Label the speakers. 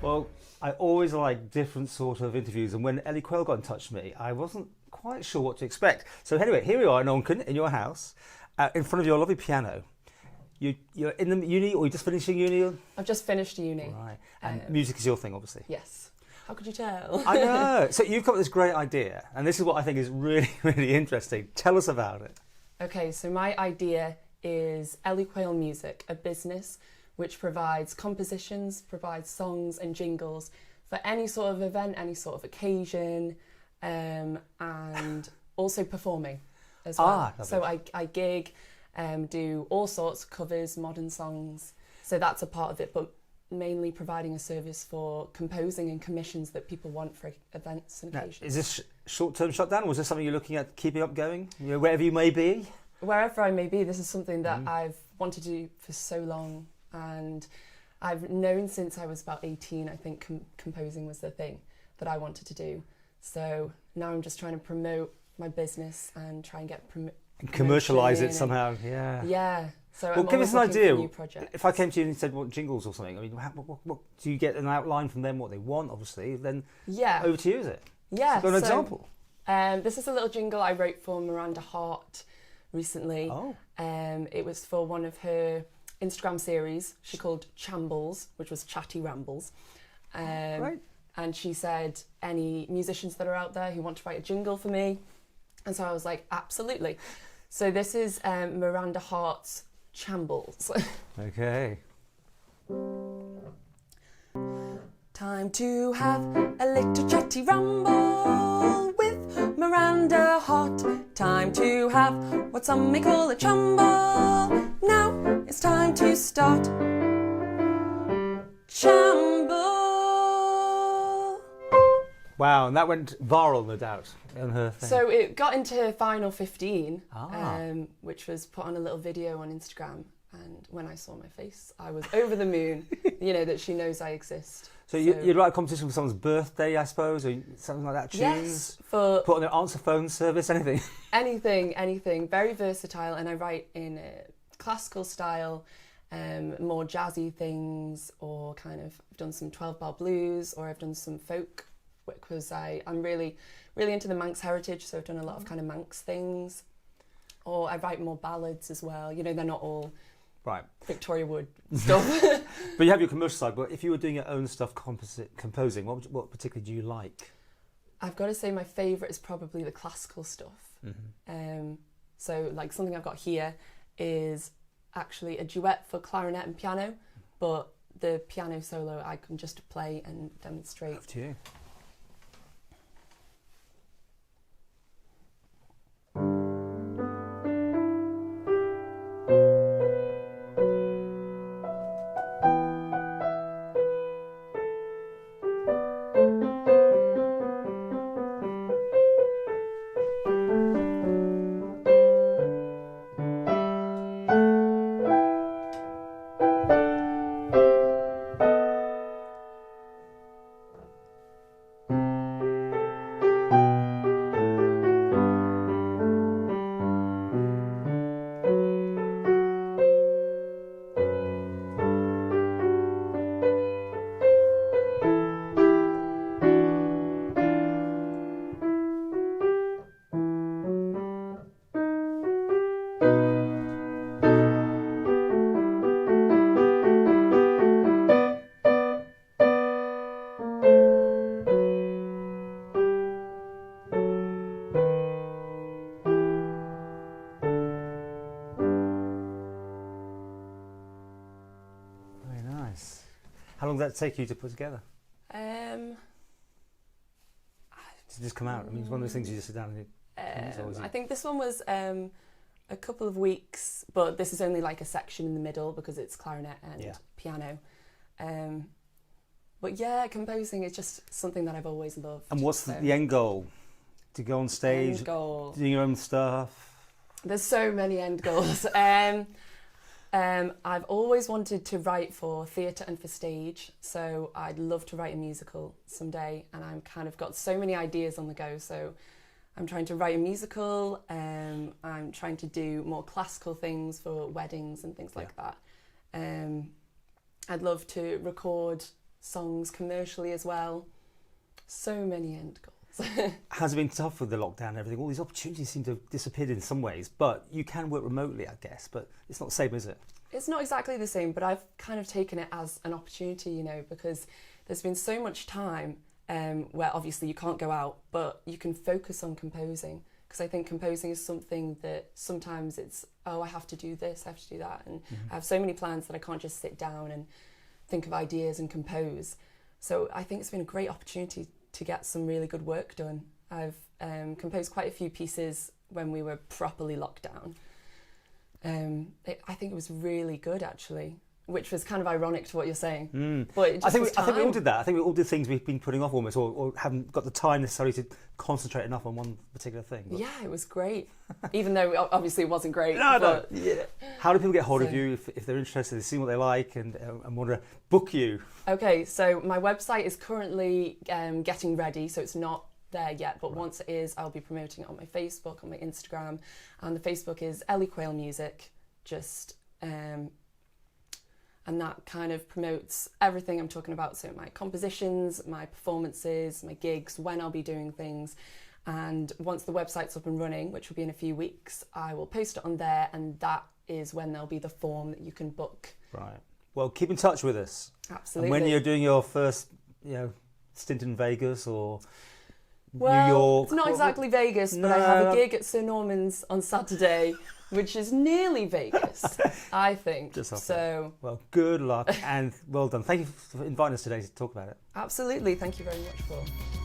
Speaker 1: Well, I always like different sort of interviews, and when Ellie Quayle got in touch with me, I wasn't quite sure what to expect. So anyway, here we are in Onken, in your house, in front of your lovely piano. You're in the uni, or you're just finishing uni?
Speaker 2: I've just finished uni.
Speaker 1: Right, and music is your thing, obviously.
Speaker 2: Yes. How could you tell?
Speaker 1: I know. So you've got this great idea, and this is what I think is really, really interesting. Tell us about it.
Speaker 2: Okay, so my idea is Ellie Quayle Music, a business which provides compositions, provides songs and jingles for any sort of event, any sort of occasion, and also performing as well. So I gig, do all sorts of covers, modern songs. So that's a part of it, but mainly providing a service for composing and commissions that people want for events and occasions.
Speaker 1: Is this short-term shutdown, or is this something you're looking at keeping up going, wherever you may be?
Speaker 2: Wherever I may be, this is something that I've wanted to do for so long, and I've known since I was about 18, I think composing was the thing that I wanted to do. So now I'm just trying to promote my business and try and get and
Speaker 1: commercialise it somehow, yeah.
Speaker 2: Yeah. So
Speaker 1: well, give us an idea. If I came to you and said, what jingles or something, I mean, what do you get an outline from them, what they want, obviously, then over to you, is it?
Speaker 2: Yeah.
Speaker 1: So got an example?
Speaker 2: This is a little jingle I wrote for Miranda Hart recently.
Speaker 1: Oh.
Speaker 2: It was for one of her Instagram series she called Chambles, which was Chatty Rambles.
Speaker 1: Right.
Speaker 2: And she said, any musicians that are out there who want to write a jingle for me? And so I was like, absolutely. So this is Miranda Hart's Chambles.
Speaker 1: Okay.
Speaker 2: Time to have a little chatty ramble with Miranda Hart. Time to have what some may call a chamble. Now it's time to start. Chamble.
Speaker 1: Wow, and that went viral, no doubt, on her thing.
Speaker 2: So it got into her final 15, which was put on a little video on Instagram. And when I saw my face, I was over the moon, that she knows I exist.
Speaker 1: So you'd write a competition for someone's birthday, I suppose, or something like that, tunes?
Speaker 2: Yes. Put
Speaker 1: on their answer phone service, anything?
Speaker 2: Anything. Very versatile, and I write in a classical style, more jazzy things, or kind of I've done some 12-bar blues, or I've done some folk, because I'm really, really into the Manx heritage, so I've done a lot of kind of Manx things. Or I write more ballads as well. They're not all Victoria Wood stuff.
Speaker 1: But you have your commercial side. But if you were doing your own stuff, composing, what particularly do you like?
Speaker 2: I've got to say my favourite is probably the classical stuff.
Speaker 1: Mm-hmm.
Speaker 2: So like something I've got here is actually a duet for clarinet and piano, but the piano solo I can just play and demonstrate.
Speaker 1: Up to you. How long did that take you to put together?
Speaker 2: To
Speaker 1: just come out? I mean, it's one of those things you just sit down and
Speaker 2: I think this one was a couple of weeks, but this is only like a section in the middle because it's clarinet and piano. But yeah, composing is just something that I've always loved.
Speaker 1: And what's the end goal? To go on stage, doing your own stuff?
Speaker 2: There's so many end goals. I've always wanted to write for theatre and for stage, so I'd love to write a musical someday, and I'm kind of got so many ideas on the go. So I'm trying to write a musical, I'm trying to do more classical things for weddings and things like that. I'd love to record songs commercially as well. So many end goals.
Speaker 1: Has it been tough with the lockdown and everything? All these opportunities seem to have disappeared in some ways, but you can work remotely, I guess, but it's not the same, is it?
Speaker 2: It's not exactly the same, but I've kind of taken it as an opportunity, you know, because there's been so much time where obviously you can't go out, but you can focus on composing. Because I think composing is something that sometimes it's, oh, I have to do this, I have to do that. And I have so many plans that I can't just sit down and think of ideas and compose. So I think it's been a great opportunity to get some really good work done. I've composed quite a few pieces when we were properly locked down. I think it was really good, actually, which was kind of ironic to what you're saying. But it just
Speaker 1: I think we all did that. I think we all did things we've been putting off almost, or haven't got the time necessarily to concentrate enough on one particular thing. But
Speaker 2: yeah, it was great. Even though obviously it wasn't great.
Speaker 1: No.
Speaker 2: Yeah.
Speaker 1: How do people get hold of you if they're interested in seeing what they like and want to book you?
Speaker 2: Okay, so my website is currently getting ready, so it's not there yet, but once it is, I'll be promoting it on my Facebook, on my Instagram, and the Facebook is Ellie Quayle Music, and that kind of promotes everything I'm talking about, so my compositions, my performances, my gigs, when I'll be doing things, and once the website's up and running, which will be in a few weeks, I will post it on there, and that is when there'll be the form that you can book.
Speaker 1: Right. Well, keep in touch with us.
Speaker 2: Absolutely.
Speaker 1: And when you're doing your first, stint in Vegas or
Speaker 2: Well,
Speaker 1: New York.
Speaker 2: it's not exactly Vegas, but I have a gig at Sir Norman's on Saturday, which is nearly Vegas, I think.
Speaker 1: Just off
Speaker 2: so,
Speaker 1: well, good luck and well done. Thank you for inviting us today to talk about it.
Speaker 2: absolutely. Thank you very much, Paul.